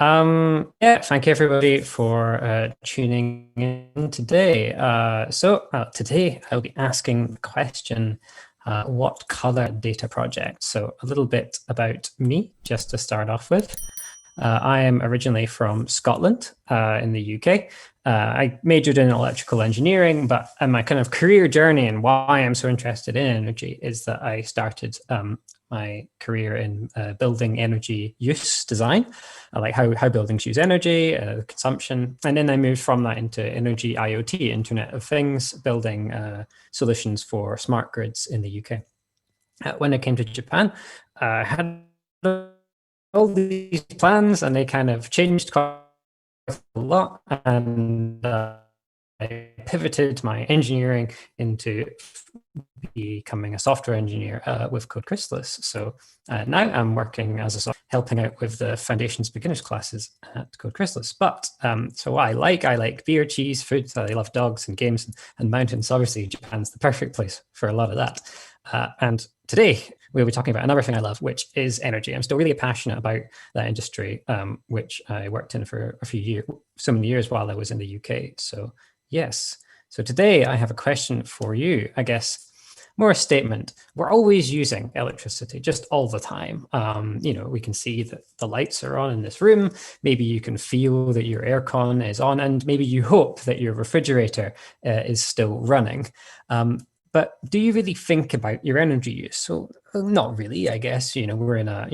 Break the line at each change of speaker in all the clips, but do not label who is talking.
Yeah, thank you everybody for tuning in today. Today I'll be asking the question, what color data project? So a little bit about me, just to start off with. I am originally from Scotland in the UK. I majored in electrical engineering, but my kind of career journey and why I'm so interested in energy is that I started my career in building energy use design, like how buildings use energy, consumption. And then I moved from that into energy IoT, Internet of Things, building solutions for smart grids in the UK. When I came to Japan, I had all these plans and they kind of changed quite a lot. And I pivoted my engineering into becoming a software engineer with Code Chrysalis. So now I'm working as a helping out with the foundations beginners classes at Code Chrysalis. But so what I like beer, cheese, food. I love dogs and games and mountains. Obviously, Japan's the perfect place for a lot of that. And today we'll be talking about another thing I love, which is energy. I'm still really passionate about that industry, which I worked in for a few years, so many years while I was in the UK. So yes. So today I have a question for you, I guess. More a statement. We're always using electricity, just all the time. We can see that the lights are on in this room. Maybe you can feel that your aircon is on, and maybe you hope that your refrigerator is still running. But do you really think about your energy use? So not really, I guess. We're in a,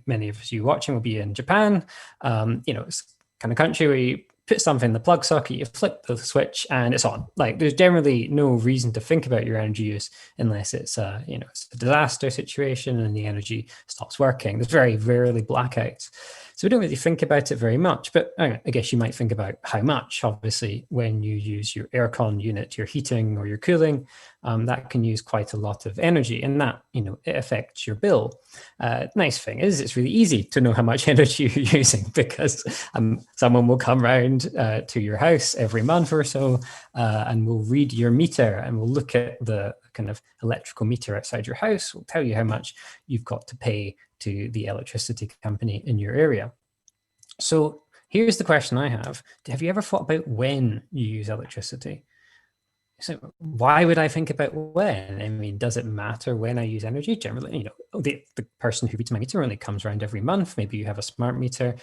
many of you watching will be in Japan. It's kind of country where you put something in the plug socket, you flip the switch and it's on. Like there's generally no reason to think about your energy use unless it's it's a disaster situation and the energy stops working. There's very rarely blackouts. So we don't really think about it very much, but I guess you might think about how much. Obviously, when you use your aircon unit, your heating or your cooling, that can use quite a lot of energy, and that it affects your bill. Nice thing is, it's really easy to know how much energy you're using because someone will come round to your house every month or so, and will read your meter and will look at the kind of electrical meter outside your house. Will tell you how much you've got to pay to the electricity company in your area. So here's the question I have. Have you ever thought about when you use electricity? So why would I think about when? I mean, does it matter when I use energy? Generally, the person who reads my meter only comes around every month. Maybe you have a smart meter.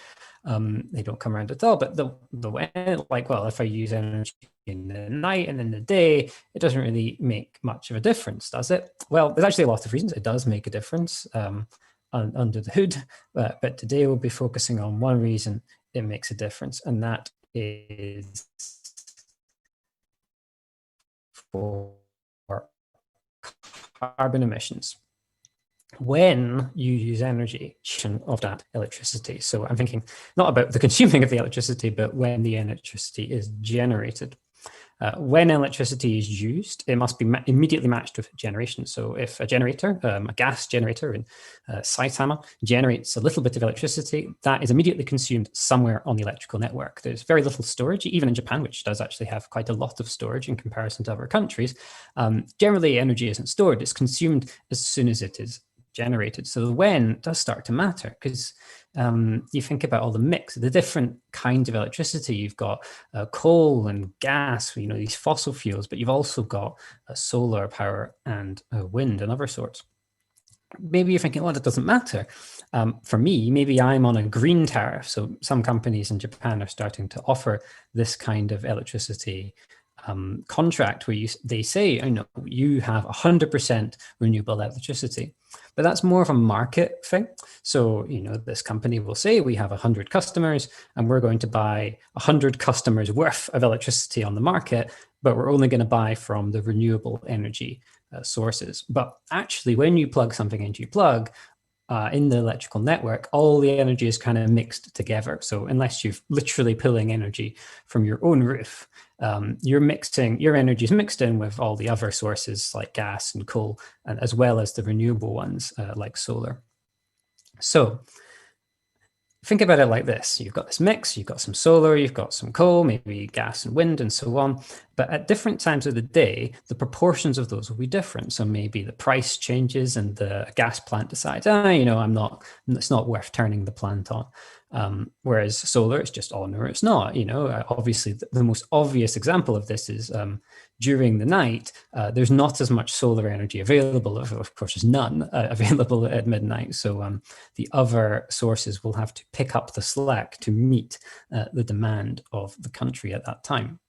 They don't come around at all. But the when, if I use energy in the night and in the day, it doesn't really make much of a difference, does it? Well, there's actually a lot of reasons it does make a difference under the hood. But today we'll be focusing on one reason it makes a difference, and that is for carbon emissions. When you use energy of that electricity. So I'm thinking not about the consuming of the electricity, but when the electricity is generated. When electricity is used, it must be immediately matched with generation. So if a generator, a gas generator in Saitama, generates a little bit of electricity, that is immediately consumed somewhere on the electrical network. There's very little storage, even in Japan, which does actually have quite a lot of storage in comparison to other countries. Generally, energy isn't stored. It's consumed as soon as it is generated. So the when does start to matter because you think about all the mix, the different kinds of electricity. You've got coal and gas, these fossil fuels, but you've also got solar power and wind and other sorts. Maybe you're thinking, well, that doesn't matter. For me, maybe I'm on a green tariff. So some companies in Japan are starting to offer this kind of electricity contract where they say, you have 100% renewable electricity. But that's more of a market thing. So, this company will say we have 100 customers and we're going to buy 100 customers worth of electricity on the market, but we're only going to buy from the renewable energy sources. But actually, when you plug something into your plug, in the electrical network, all the energy is kind of mixed together. So unless you're literally pulling energy from your own roof, your energy is mixed in with all the other sources like gas and coal, and as well as the renewable ones like solar. So think about it like this. You've got this mix, you've got some solar, you've got some coal, maybe gas and wind and so on. But at different times of the day, the proportions of those will be different. So maybe the price changes and the gas plant decides, it's not worth turning the plant on. Whereas solar, it's just on or it's not. Obviously the most obvious example of this is during the night, there's not as much solar energy available. Of course, there's none available at midnight. So the other sources will have to pick up the slack to meet the demand of the country at that time.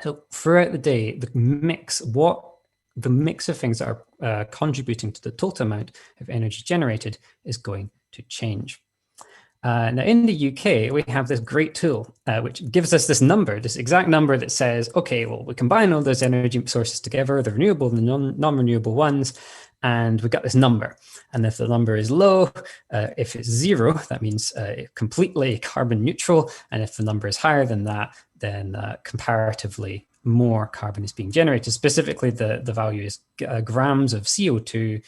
So throughout the day, the mix of things that are contributing to the total amount of energy generated is going to change. Now, in the UK, we have this great tool, which gives us this number, this exact number that says, okay, well, we combine all those energy sources together, the renewable and the non-renewable ones, and we got this number. And if the number is low, if it's 0, that means completely carbon neutral. And if the number is higher than that, then comparatively more carbon is being generated. Specifically, the value is grams of CO2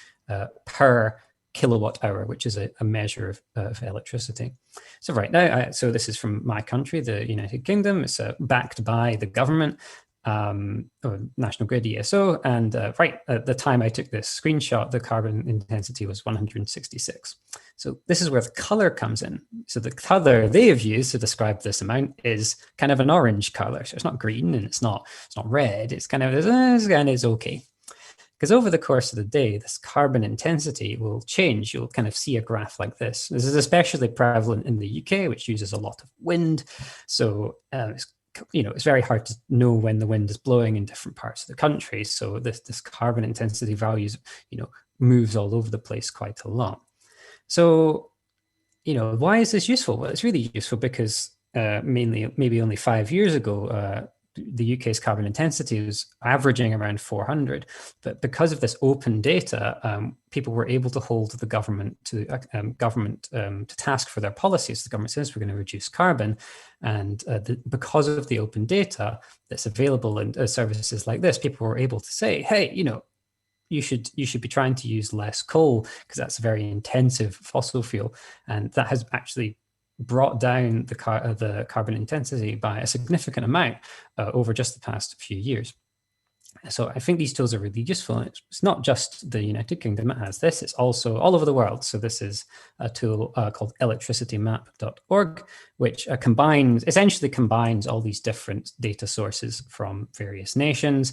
per kilowatt hour, which is a measure of electricity. So right now, so this is from my country, the United Kingdom. It's backed by the government, or National Grid ESO, and right at the time I took this screenshot, the carbon intensity was 166. So this is where the color comes in. So the color they have used to describe this amount is kind of an orange color. So it's not green and it's not red. It's kind of it's okay. Because over the course of the day, this carbon intensity will change. You'll kind of see a graph like this. This is especially prevalent in the UK, which uses a lot of wind. So it's very hard to know when the wind is blowing in different parts of the country. So this carbon intensity values, moves all over the place quite a lot. So, why is this useful? Well, it's really useful because maybe only 5 years ago, the UK's carbon intensity was averaging around 400, but because of this open data, people were able to hold the government to task for their policies. The government says we're going to reduce carbon, and because of the open data that's available in services like this, people were able to say, hey, you should be trying to use less coal because that's a very intensive fossil fuel, and that has actually brought down the carbon intensity by a significant amount over just the past few years. So I think these tools are really useful. It's not just the United Kingdom that has this, it's also all over the world. So this is a tool called electricitymap.org, which essentially combines all these different data sources from various nations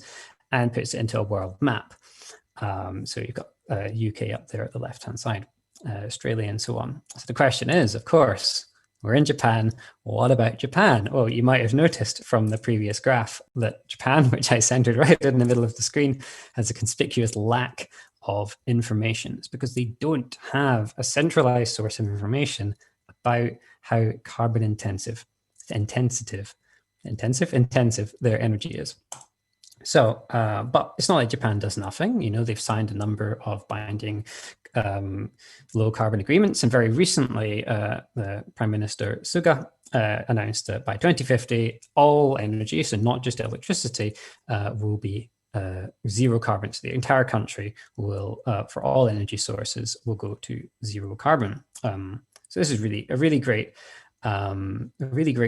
and puts it into a world map. So you've got UK up there at the left-hand side, Australia and so on. So the question is, of course, we're in Japan. What about Japan? Well, you might have noticed from the previous graph that Japan, which I centered right in the middle of the screen, has a conspicuous lack of information. It's because they don't have a centralized source of information about how carbon intensive their energy is. So, but it's not like Japan does nothing. They've signed a number of binding low carbon agreements. And very recently, the Prime Minister Suga announced that by 2050, all energy, so not just electricity, will be zero carbon. So the entire country will, for all energy sources, will go to zero carbon. So this is a really great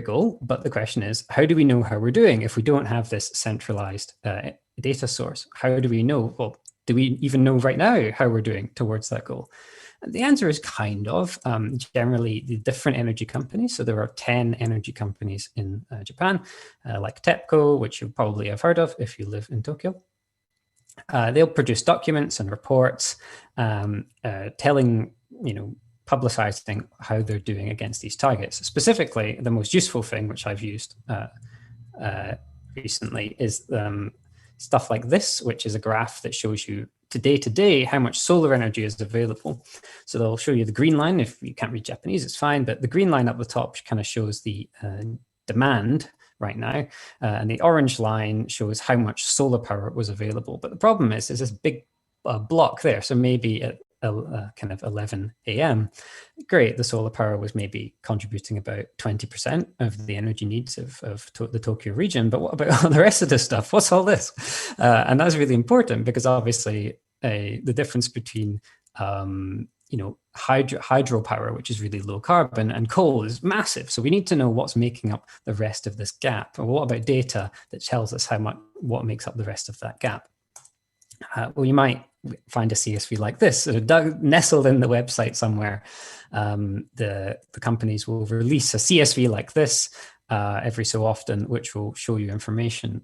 goal. But the question is, how do we know how we're doing if we don't have this centralized data source? How do we know? Well, do we even know right now how we're doing towards that goal? And the answer is kind of. Generally, the different energy companies, so there are 10 energy companies in Japan, like TEPCO, which you probably have heard of if you live in Tokyo. They'll produce documents and reports telling, publicizing how they're doing against these targets. Specifically, the most useful thing, which I've used recently, is stuff like this, which is a graph that shows you today how much solar energy is available. So they'll show you the green line. If you can't read Japanese, it's fine. But the green line up the top kind of shows the demand right now. And the orange line shows how much solar power was available. But the problem is there's this big block there. So maybe at kind of 11 a.m. Great, the solar power was maybe contributing about 20% of the energy needs of the Tokyo region. But what about all the rest of this stuff? What's all this? And that's really important because obviously the difference between hydropower, which is really low carbon, and coal is massive. So we need to know what's making up the rest of this gap. Or what about data that tells us what makes up the rest of that gap? Well, you might find a CSV like this, sort of nestled in the website somewhere. The companies will release a CSV like this every so often, which will show you information,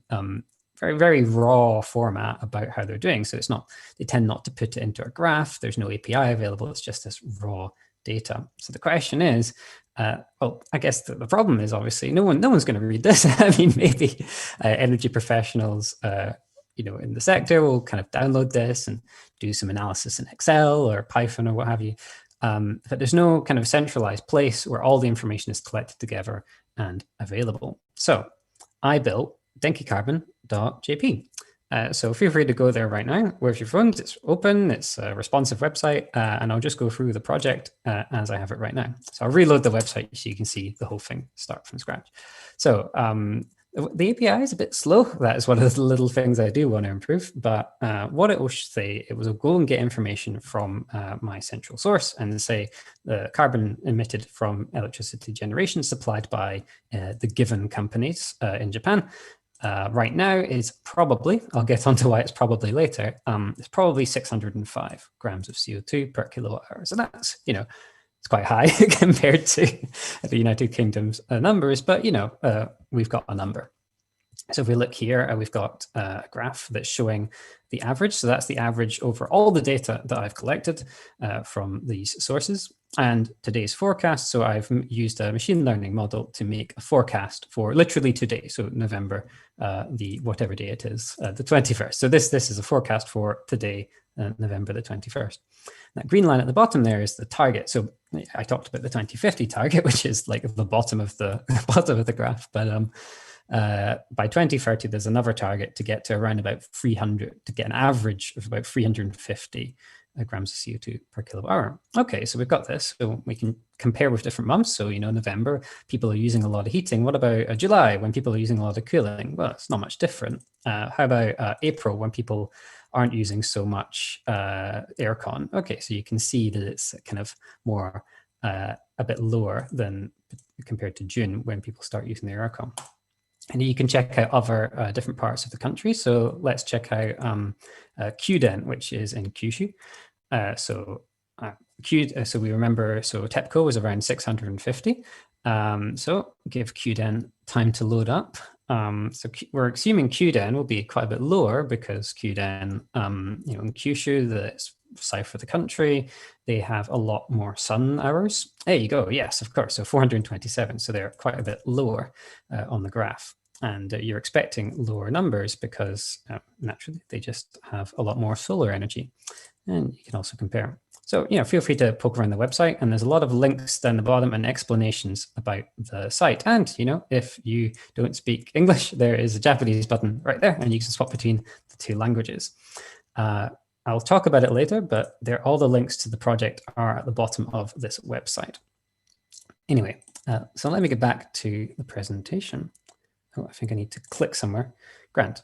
very, very raw format about how they're doing. So they tend not to put it into a graph. There's no API available. It's just this raw data. So the question is, well, I guess the problem is obviously no one's going to read this. I mean, maybe energy professionals, in the sector will kind of download this and do some analysis in Excel or Python or what have you. But there's no kind of centralized place where all the information is collected together and available. So I built denkicarbon.jp. So feel free to go there right now. Where's your phone? It's open, it's a responsive website, and I'll just go through the project as I have it right now. So I'll reload the website so you can see the whole thing start from scratch. So the API is a bit slow. That is one of the little things I do want to improve. But what it will say, it will go and get information from my central source and say the carbon emitted from electricity generation supplied by the given companies in Japan. Right now is probably, I'll get onto why it's probably later, it's probably 605 grams of CO2 per kilowatt hour. So that's, it's quite high compared to the United Kingdom's numbers, but, we've got a number. So if we look here, we've got a graph that's showing the average. So that's the average over all the data that I've collected from these sources. And today's forecast, so I've used a machine learning model to make a forecast for literally today, so November, the whatever day it is, the 21st. So this is a forecast for today, November the 21st. That green line at the bottom there is the target. So I talked about the 2050 target, which is like the bottom of the graph. But by 2030, there's another target to get to around about 300, to get an average of about 350 grams of CO2 per kilowatt hour. Okay, so we've got this. So we can compare with different months. So, November, people are using a lot of heating. What about July, when people are using a lot of cooling? Well, it's not much different. How about April, when people aren't using so much aircon? Okay, so you can see that it's kind of more, a bit lower than compared to June, when people start using their aircon. And you can check out other different parts of the country. So let's check out Kyuden, which is in Kyushu. So we remember, so TEPCO was around 650. So give Kyuden time to load up. So we're assuming Kyuden will be quite a bit lower because Kyuden, in Kyushu, the south of the country, they have a lot more sun hours. There you go. Yes, of course. So 427. So they're quite a bit lower on the graph. And you're expecting lower numbers because naturally they just have a lot more solar energy. And you can also compare. So, feel free to poke around the website, and there's a lot of links down the bottom and explanations about the site. And, if you don't speak English, there is a Japanese button right there, and you can swap between the two languages. I'll talk about it later, but all the links to the project are at the bottom of this website. Anyway, so let me get back to the presentation. Oh, I think I need to click somewhere. Grant.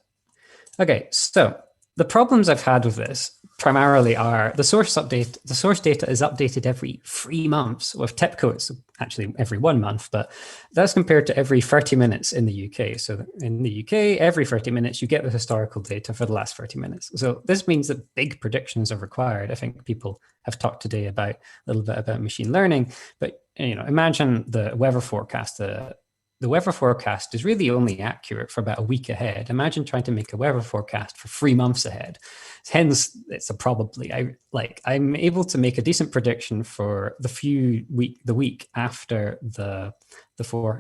Okay, so the problems I've had with this primarily are the source update. The source data is updated every 3 months. With TEPCO, it's actually every 1 month, but that's compared to every 30 minutes in the UK. So in the UK, every 30 minutes, you get the historical data for the last 30 minutes. So this means that big predictions are required. I think people have talked today a little bit about machine learning, but imagine the weather forecast. The weather forecast is really only accurate for about a week ahead. Imagine trying to make a weather forecast for 3 months ahead. Hence, it's a probably. I'm able to make a decent prediction for the week after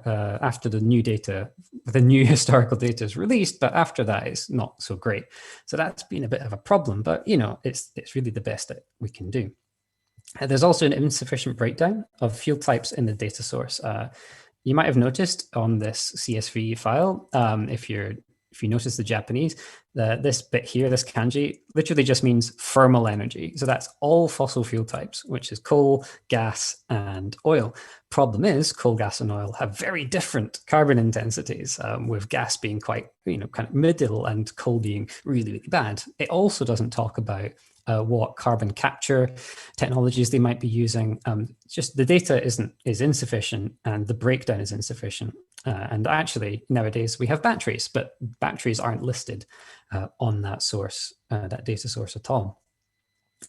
after the new data, the new historical data is released, but after that, it's not so great. So that's been a bit of a problem. But it's really the best that we can do. There's also an insufficient breakdown of field types in the data source. You might have noticed on this CSV file, if you notice the Japanese, this bit here, this kanji, literally just means thermal energy. So that's all fossil fuel types, which is coal, gas, and oil. Problem is, coal, gas, and oil have very different carbon intensities, with gas being quite, kind of middle and coal being really, really bad. It also doesn't talk about what carbon capture technologies they might be using. Just the data is insufficient, and the breakdown is insufficient. And actually, nowadays we have batteries, but batteries aren't listed on that source, that data source at all.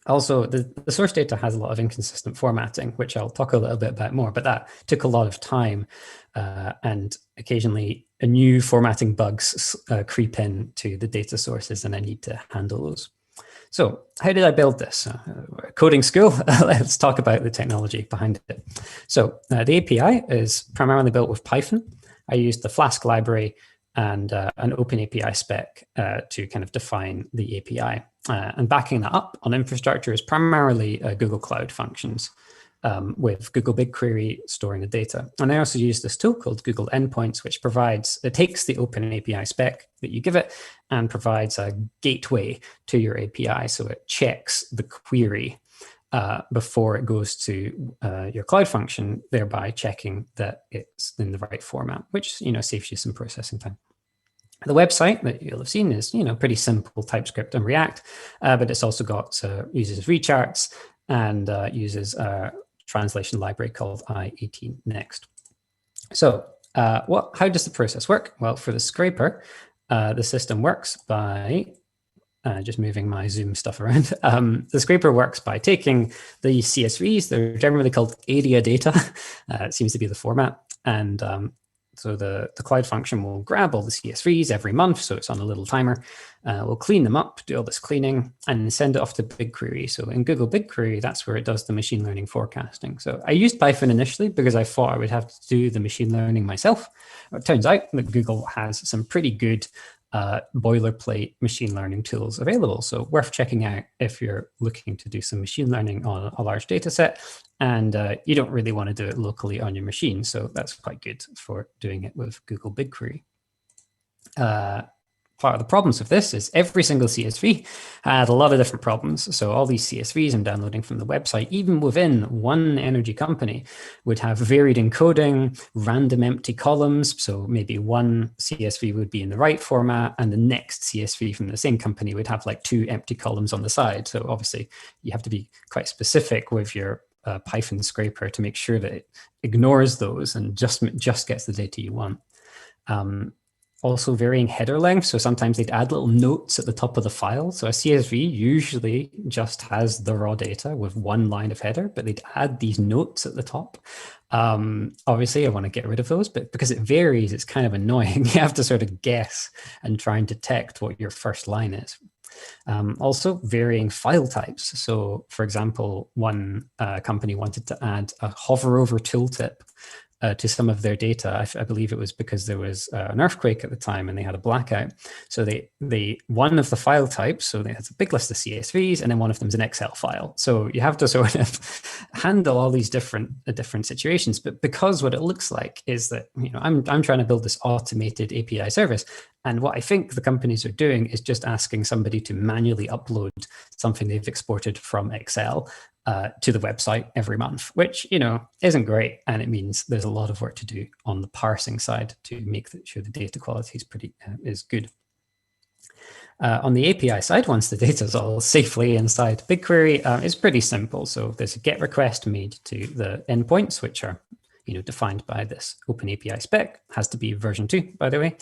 Also, the source data has a lot of inconsistent formatting, which I'll talk a little bit about more, but that took a lot of time, and occasionally new formatting bugs creep in to the data sources, and I need to handle those. So how did I build this? Coding school, let's talk about the technology behind it. So the API is primarily built with Python. I used the Flask library and an open API spec to kind of define the API. And backing that up on infrastructure is primarily Google Cloud Functions with Google BigQuery storing the data. And I also use this tool called Google Endpoints, which takes the open API spec that you give it and provides a gateway to your API. So it checks the query before it goes to your Cloud Function, thereby checking that it's in the right format, which saves you some processing time. The website that you'll have seen is pretty simple TypeScript and React, but it's also got uses recharts and uses a translation library called I18 Next. So how does the process work? Well, for the scraper, the system works by just moving my Zoom stuff around. The scraper works by taking the CSVs. They're generally called area data. It seems to be the format. And so the Cloud Function will grab all the CSVs every month. So it's on a little timer. We'll clean them up, do all this cleaning, and send it off to BigQuery. So in Google BigQuery, that's where it does the machine learning forecasting. So I used Python initially because I thought I would have to do the machine learning myself. It turns out that Google has some pretty good boilerplate machine learning tools available. So worth checking out if you're looking to do some machine learning on a large data set and you don't really want to do it locally on your machine. So that's quite good for doing it with Google BigQuery. Part of the problems with this is every single CSV had a lot of different problems. So all these CSVs I'm downloading from the website, even within one energy company, would have varied encoding, random empty columns. So maybe one CSV would be in the right format and the next CSV from the same company would have like 2 empty columns on the side. So obviously you have to be quite specific with your Python scraper to make sure that it ignores those and just gets the data you want. Also varying header length. So sometimes they'd add little notes at the top of the file. So a CSV usually just has the raw data with 1 line of header, but they'd add these notes at the top. Obviously I want to get rid of those, but because it varies, it's kind of annoying. You have to sort of guess and try and detect what your first line is. Also varying file types. So for example, one company wanted to add a hover over tooltip to some of their data. I believe it was because there was an earthquake at the time and they had a blackout. So one of the file types, so they had a big list of CSVs and then one of them is an Excel file. So you have to sort of handle all these different situations. But because what it looks like is that, I'm trying to build this automated API service. And what I think the companies are doing is just asking somebody to manually upload something they've exported from Excel to the website every month, which, isn't great. And it means there's a lot of work to do on the parsing side to make sure the data quality is good. On the API side, once the data is all safely inside BigQuery, it's pretty simple. So there's a GET request made to the endpoints, which are defined by this open API spec. Has to be version 2, by the way.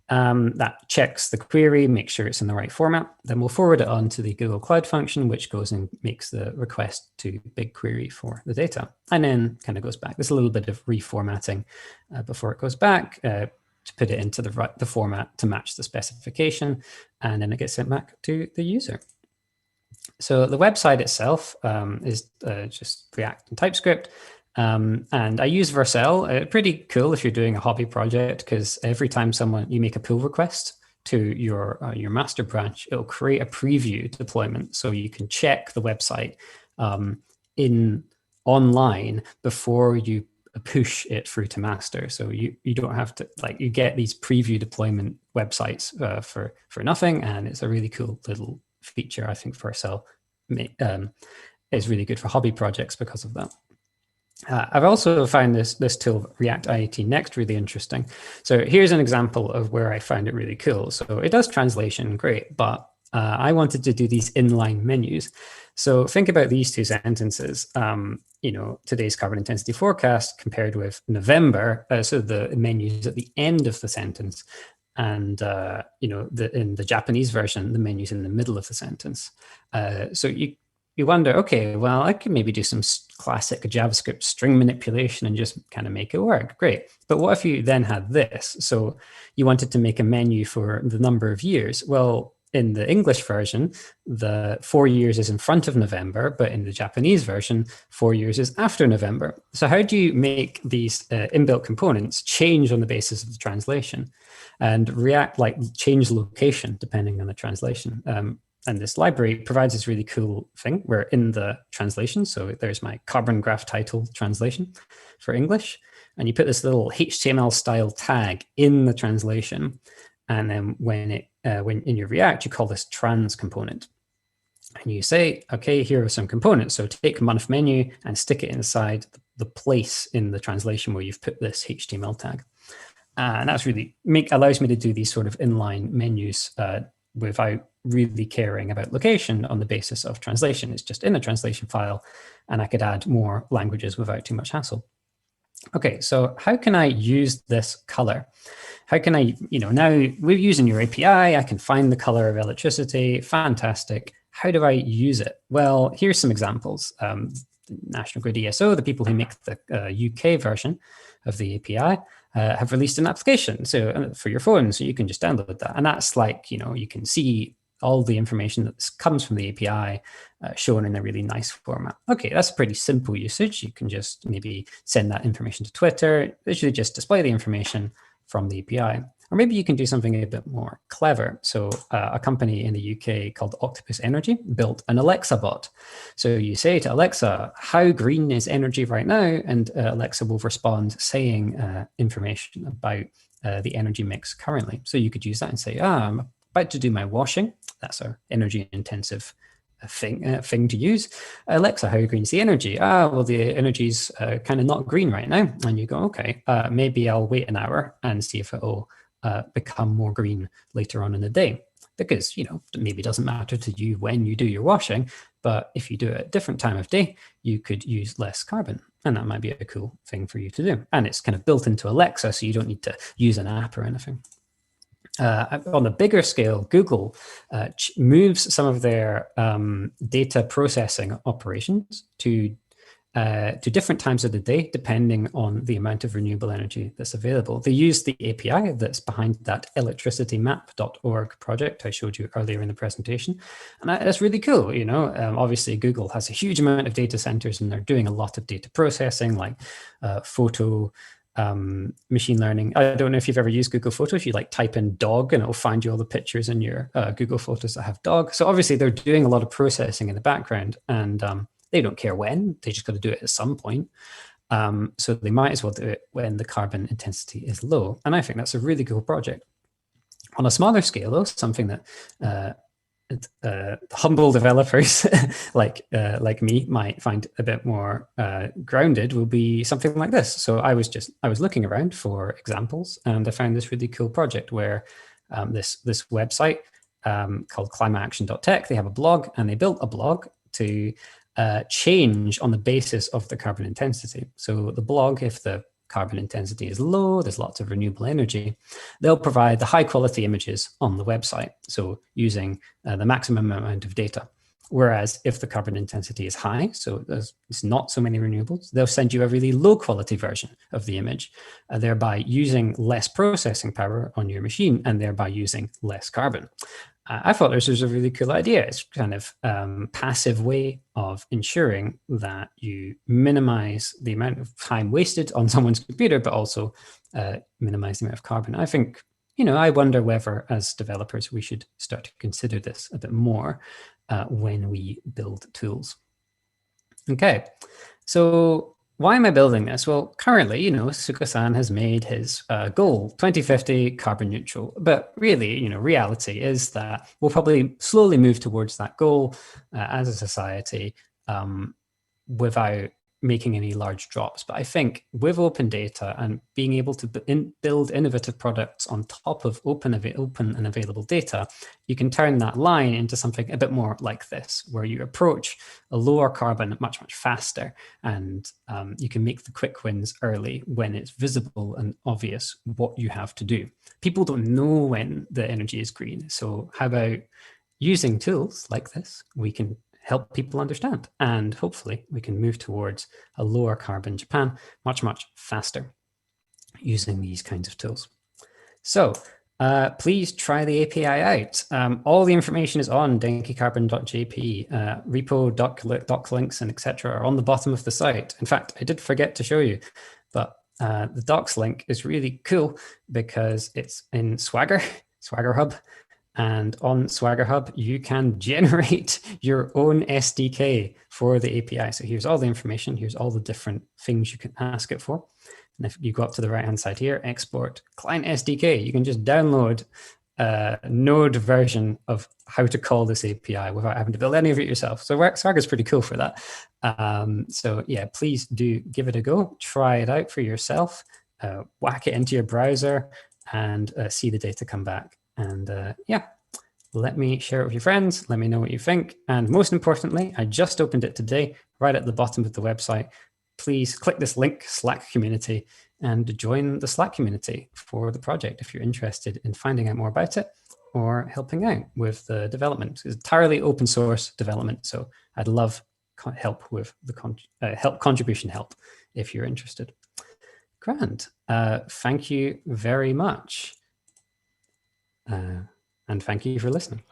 That checks the query, makes sure it's in the right format. Then we'll forward it on to the Google Cloud Function, which goes and makes the request to BigQuery for the data, and then kind of goes back. There's a little bit of reformatting before it goes back to put it into the format to match the specification, and then it gets sent back to the user. So the website itself is just React and TypeScript. And I use Vercel. Pretty cool if you're doing a hobby project, because every time you make a pull request to your master branch, it'll create a preview deployment, so you can check the website online before you push it through to master. So you don't have to you get these preview deployment websites for nothing, and it's a really cool little feature. I think Vercel is really good for hobby projects because of that. I've also found this tool, React I18 Next, really interesting. So here's an example of where I found it really cool. So it does translation, great, but I wanted to do these inline menus. So think about these two sentences. Today's carbon intensity forecast compared with November. So the menus at the end of the sentence, and in the Japanese version, the menus in the middle of the sentence. So you wonder, okay, well, I could maybe do some classic JavaScript string manipulation and just kind of make it work. Great. But what if you then had this? So you wanted to make a menu for the number of years. Well, in the English version, the 4 years is in front of November, but in the Japanese version, 4 years is after November. So how do you make these inbuilt components change on the basis of the translation and change location depending on the translation? And this library provides this really cool thing where in the translation, so there's my carbon graph title translation for English, and you put this little HTML style tag in the translation. And then when in your React, you call this trans component. And you say, okay, here are some components. So take month menu and stick it inside the place in the translation where you've put this HTML tag. And that's really allows me to do these sort of inline menus without really caring about location on the basis of translation. It's just in a translation file, and I could add more languages without too much hassle. Okay, so how can I use this color? How can I, now we're using your API, I can find the color of electricity, fantastic. How do I use it? Well, here's some examples. National Grid ESO, the people who make the UK version of the API, have released an application for your phone, so you can just download that. And that's like, you can see all the information that comes from the API shown in a really nice format. Okay, that's a pretty simple usage. You can just maybe send that information to Twitter, literally just display the information from the API. Or maybe you can do something a bit more clever. So a company in the UK called Octopus Energy built an Alexa bot. So you say to Alexa, how green is energy right now? And Alexa will respond saying information about the energy mix currently. So you could use that and say, I'm about to do my washing. That's our energy intensive thing to use. Alexa, how green is the energy? Well, the energy's kind of not green right now. And you go, okay, maybe I'll wait an hour and see if it'll become more green later on in the day. Because, maybe it doesn't matter to you when you do your washing, but if you do it at a different time of day, you could use less carbon. And that might be a cool thing for you to do. And it's kind of built into Alexa, so you don't need to use an app or anything. On a bigger scale, Google moves some of their data processing operations to different times of the day, depending on the amount of renewable energy that's available. They use the API that's behind that electricitymap.org project I showed you earlier in the presentation. And that's really cool. Obviously, Google has a huge amount of data centers, and they're doing a lot of data processing, like photo machine learning. I don't know if you've ever used Google Photos. You type in dog and it'll find you all the pictures in your Google Photos that have dog. So obviously they're doing a lot of processing in the background, and they don't care when, they just got to do it at some point. So they might as well do it when the carbon intensity is low. And I think that's a really cool project. On a smaller scale though, something that humble developers like me might find a bit more grounded will be something like this. So I was looking around for examples, and I found this really cool project where this website called climateaction.tech, they have a blog, and they built a blog to change on the basis of the carbon intensity. So the blog, if the carbon intensity is low, there's lots of renewable energy, they'll provide the high quality images on the website, so using the maximum amount of data. Whereas if the carbon intensity is high, so there's not so many renewables, they'll send you a really low quality version of the image, thereby using less processing power on your machine and thereby using less carbon. I thought this was a really cool idea. It's kind of passive way of ensuring that you minimize the amount of time wasted on someone's computer, but also minimize the amount of carbon. I think, I wonder whether as developers, we should start to consider this a bit more when we build tools. Okay, so why am I building this? Well, currently, Suka-san has made his goal 2050 carbon neutral. But really, reality is that we'll probably slowly move towards that goal as a society without making any large drops. But I think with open data and being able to build innovative products on top of open and available data, you can turn that line into something a bit more like this, where you approach a lower carbon much, much faster. And you can make the quick wins early when it's visible and obvious what you have to do. People don't know when the energy is green. So how about using tools like this, we can help people understand, and hopefully we can move towards a lower carbon Japan much, much faster using these kinds of tools. So please try the API out. All the information is on denkicarbon.jp. Repo, doc links, and etc. are on the bottom of the site. In fact, I did forget to show you, but the docs link is really cool because it's in Swagger Hub. And on Swagger Hub, you can generate your own SDK for the API. So here's all the information. Here's all the different things you can ask it for. And if you go up to the right-hand side here, export client SDK, you can just download a Node version of how to call this API without having to build any of it yourself. So Swagger is pretty cool for that. So yeah, please do give it a go. Try it out for yourself. Whack it into your browser and see the data come back. And yeah, let me share it with your friends. Let me know what you think. And most importantly, I just opened it today, right at the bottom of the website. Please click this link, Slack community, and join the Slack community for the project if you're interested in finding out more about it or helping out with the development. It's entirely open source development, so I'd love help with the contribution help if you're interested. Grand. Thank you very much. And thank you for listening.